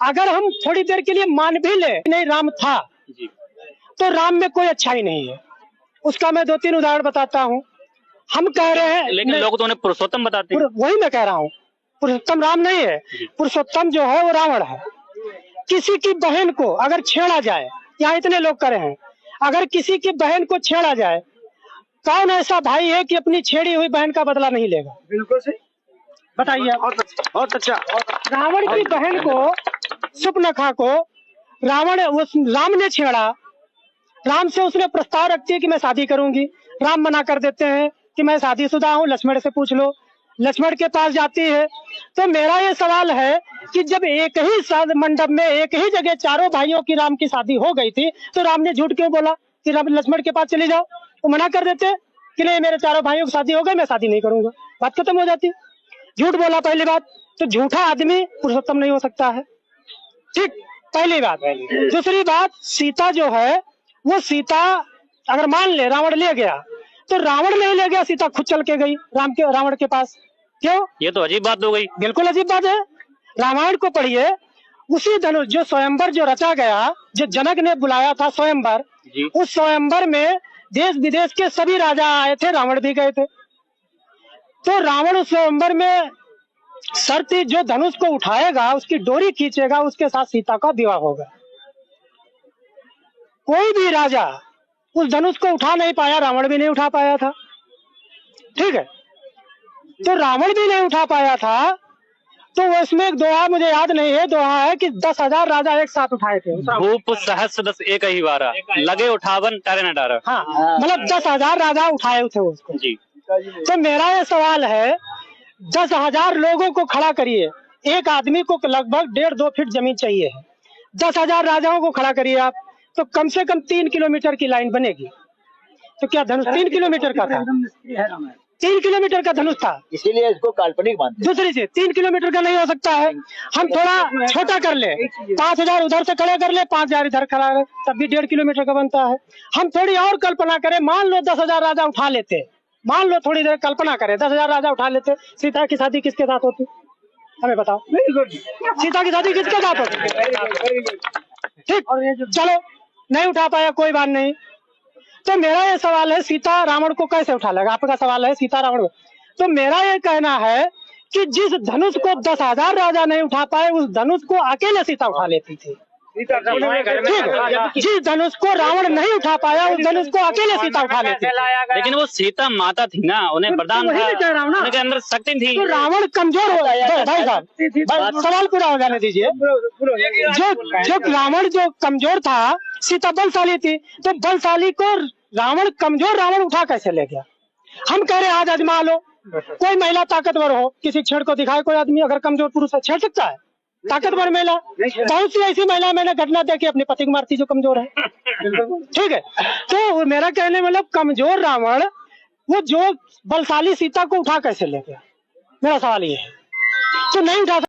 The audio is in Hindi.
अगर हम थोड़ी देर के लिए मान भी ले नहीं राम था जी। तो राम में कोई अच्छाई नहीं है। उसका मैं 2-3 उदाहरण बताता हूँ। हम कह रहे हैं लेकिन लोग तो उन्हें पुरुषोत्तम बताते हैं। वही मैं कह रहा हूँ, पुरुषोत्तम राम नहीं है, पुरुषोत्तम जो है वो रावण है। किसी की बहन को अगर छेड़ा जाए, यहाँ इतने लोग करे हैं, अगर किसी की बहन को छेड़ा जाए, कौन ऐसा भाई है कि अपनी छेड़ी हुई बहन का बदला नहीं लेगा? बिल्कुल सही, बताइए। बहुत अच्छा। रावण की बहन को, सुपनखा को राम ने छेड़ा। राम से उसने प्रस्ताव रखती है कि मैं शादी करूंगी। राम मना कर देते हैं कि मैं शादीशुदा हूँ, लक्ष्मण से पूछ लो। लक्ष्मण के पास जाती है। तो मेरा ये सवाल है कि जब एक ही मंडप में एक ही जगह चारों भाइयों की राम की शादी हो गई थी, तो राम ने झूठ क्यों बोला कि लक्ष्मण के पास चले जाओ? वो मना कर देते कि नहीं, मेरे चारों भाइयों की शादी हो गई, मैं शादी नहीं करूंगा। बात खत्म हो जाती। झूठ बोला पहली बात। तो झूठा आदमी पुरुषोत्तम नहीं हो सकता है। ठीक, पहली बात। दूसरी बात, सीता जो है वो सीता अगर मान ले रावण ले गया, तो रावण नहीं ले गया, सीता खुद चल के गई रावण के पास। क्यों? ये तो अजीब बात हो गई। बिल्कुल अजीब बात है। रामायण को पढ़िए, उसी धनुष जो स्वयंवर जो रचा गया, जो जनक ने बुलाया था स्वयंवर, उस स्वयंवर में देश विदेश के सभी राजा आए थे, रावण भी गए थे। तो रावण उस स्वयंवर में शर्त जो धनुष को उठाएगा, उसकी डोरी खींचेगा, उसके साथ सीता का विवाह होगा। कोई भी राजा उस धनुष को उठा नहीं पाया, रावण भी नहीं उठा पाया था। ठीक है, तो रावण भी नहीं उठा पाया था, तो उसमें एक दोहा मुझे याद नहीं है, दोहा है कि 10,000 राजा एक साथ उठाए थे। भूप सहस्र दस एक ही वारा, लगे उठावन टारे न डारा। हाँ, मतलब 10,000 राजा उठाए थे उसको जी। तो मेरा ये सवाल है, 10,000 लोगों को खड़ा करिए, एक आदमी को लगभग 1.5-2 फीट जमीन चाहिए है। 10,000 राजाओं को खड़ा करिए आप, तो कम से कम 3 किलोमीटर की लाइन बनेगी। तो क्या धनुष 3 किलोमीटर का था? 3 किलोमीटर का धनुष था, इसीलिए इसको काल्पनिक मानते हैं। दूसरी चीज 3 किलोमीटर का नहीं हो सकता है। हम थोड़ा छोटा कर ले, 5,000 उधर से खड़े कर ले, 5,000 इधर खड़ा है, तब भी 1.5 किलोमीटर का बनता है। हम थोड़ी और कल्पना करें, मान लो 10,000 राजा उठा लेते, मान लो थोड़ी देर कल्पना करें, 10,000 राजा उठा लेते, सीता की शादी किसके साथ होती? हमें बताओ, सीता की शादी किसके साथ होती? ठीक, चलो नहीं उठा पाया, कोई बात नहीं। तो मेरा ये सवाल है, सीता रावण को कैसे उठा लेगा? आपका सवाल है सीता रावण को। तो मेरा ये कहना है कि जिस धनुष को 10,000 राजा नहीं उठा पाए, उस धनुष को अकेले सीता उठा लेती थी। जिस धनुष को रावण नहीं उठा पाया, उस धनुष को अकेले सीता उठा लेती। लेकिन वो सीता माता थी ना, उन्हें वरदान था, उनके अंदर शक्ति थी। तो रावण कमजोर हो गया। भाई साहब, सवाल पूरा हो जाने दीजिए। जो रावण जो कमजोर था, सीता बलशाली थी, तो बलशाली को रावण कमजोर रावण उठा कैसे ले गया? हम कह रहे आज आजमा लो, कोई महिला ताकतवर हो, किसी छेड़ को दिखाए कोई आदमी, अगर कमजोर पुरुष है छेड़ सकता है? ताकतवर महिला, बहुत सी ऐसी महिला मैंने घटना देखी, अपने पति को मारती जो कमजोर है। ठीक है, तो मेरा कहने मतलब कमजोर रावण वो जो बलशाली सीता को उठा कैसे ले गया? मेरा सवाल ये है। तो नहीं उठा